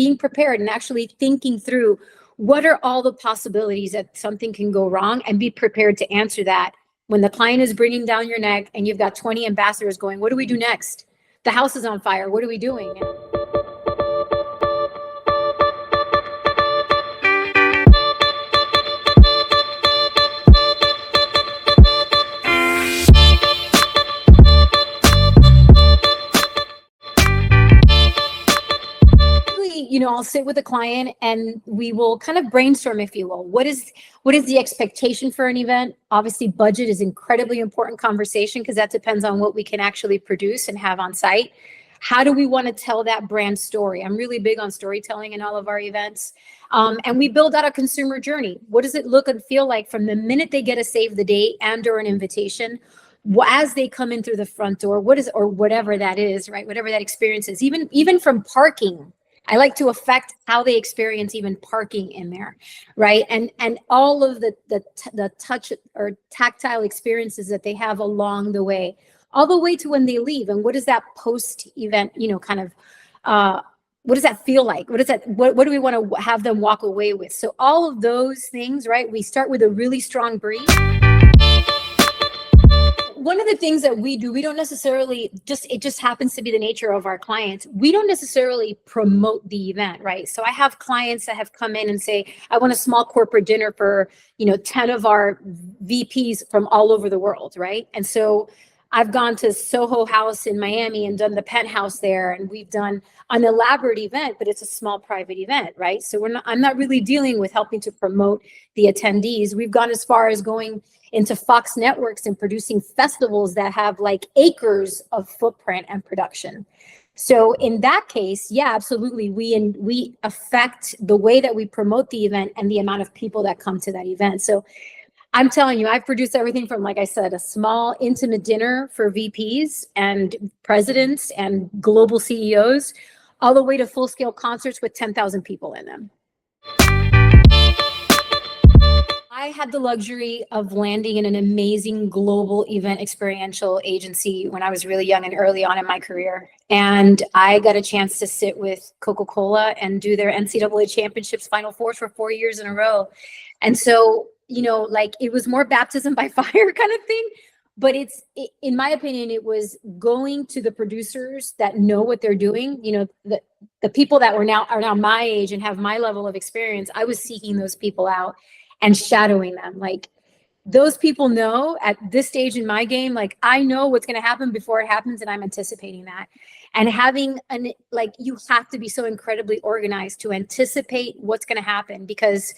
being prepared and actually thinking through what are all the possibilities that something can go wrong, and be prepared to answer that when the client is breathing down your neck and you've got 20 ambassadors going, what do we do next? The house is on fire. What are we doing? I'll sit with a client and we will kind of brainstorm, if you will. What is the expectation for an event? Obviously, budget is incredibly important conversation because that depends on what we can actually produce and have on site. How do we want to tell that brand story? I'm really big on storytelling in all of our events. And we build out a consumer journey. What does it look and feel like from the minute they get a save the date and or an invitation, as they come in through the front door, or whatever that is, right? Whatever that experience is, even from parking. I like to affect how they experience even parking in there, right? And all of the touch or tactile experiences that they have along the way, all the way to when they leave. And what is that post-event, kind of, what does that feel like? What do we want to have them walk away with? So all of those things, right? We start with a really strong brief. One of the things that we do, we don't necessarily it just happens to be the nature of our clients. We don't necessarily promote the event, right? So I have clients that have come in and say, I want a small corporate dinner for, 10 of our VPs from all over the world, right? And so I've gone to Soho House in Miami and done the penthouse there. And we've done an elaborate event, but it's a small private event, right? So I'm not really dealing with helping to promote the attendees. We've gone as far as going into Fox networks and producing festivals that have like acres of footprint and production. So in that case, yeah, absolutely. We affect the way that we promote the event and the amount of people that come to that event. So I'm telling you, I've produced everything from, like I said, a small intimate dinner for VPs and presidents and global CEOs, all the way to full-scale concerts with 10,000 people in them. I had the luxury of landing in an amazing global event experiential agency when I was really young and early on in my career. And I got a chance to sit with Coca-Cola and do their NCAA championships Final Fours for 4 years in a row. And so, it was more baptism by fire kind of thing. But in my opinion, it was going to the producers that know what they're doing. The people that are now my age and have my level of experience. I was seeking those people out and shadowing them. Like, those people know at this stage in my game, like, I know what's going to happen before it happens, and I'm anticipating that. And having you have to be so incredibly organized to anticipate what's going to happen, because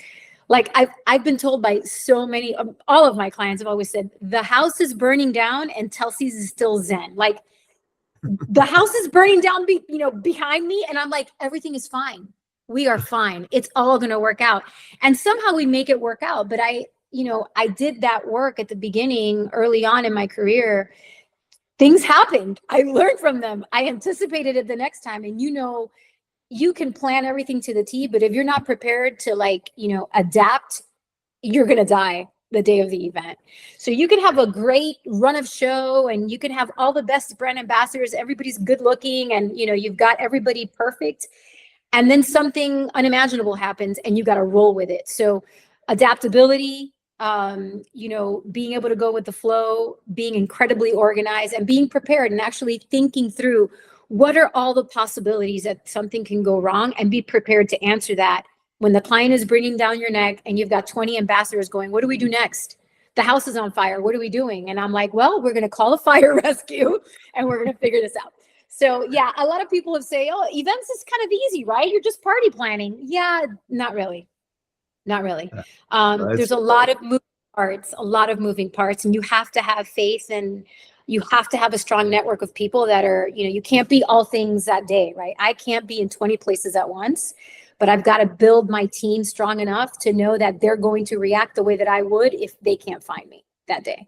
I've been told by so many, all of my clients have always said, the house is burning down and Telsey's is still zen. Like, the house is burning down, behind me. And I'm like, everything is fine. We are fine. It's all going to work out. And somehow we make it work out. But I did that work at the beginning, early on in my career. Things happened. I learned from them. I anticipated it the next time. And you can plan everything to the T, but if you're not prepared to adapt, you're going to die the day of the event. So you can have a great run of show and you can have all the best brand ambassadors. Everybody's good looking and, you've got everybody perfect. And then something unimaginable happens and you got to roll with it. So adaptability, being able to go with the flow, being incredibly organized and being prepared and actually thinking through what are all the possibilities that something can go wrong, and be prepared to answer that when the client is breathing down your neck and you've got 20 ambassadors going, what do we do next? The house is on fire. What are we doing? And I'm like, well, we're going to call a fire rescue and we're going to figure this out. So yeah, a lot of people have said, oh, events is kind of easy, right? You're just party planning. Yeah, not really. Not really. There's a lot of moving parts, and you have to have faith, and you have to have a strong network of people that are, you can't be all things that day, right? I can't be in 20 places at once, but I've got to build my team strong enough to know that they're going to react the way that I would if they can't find me that day.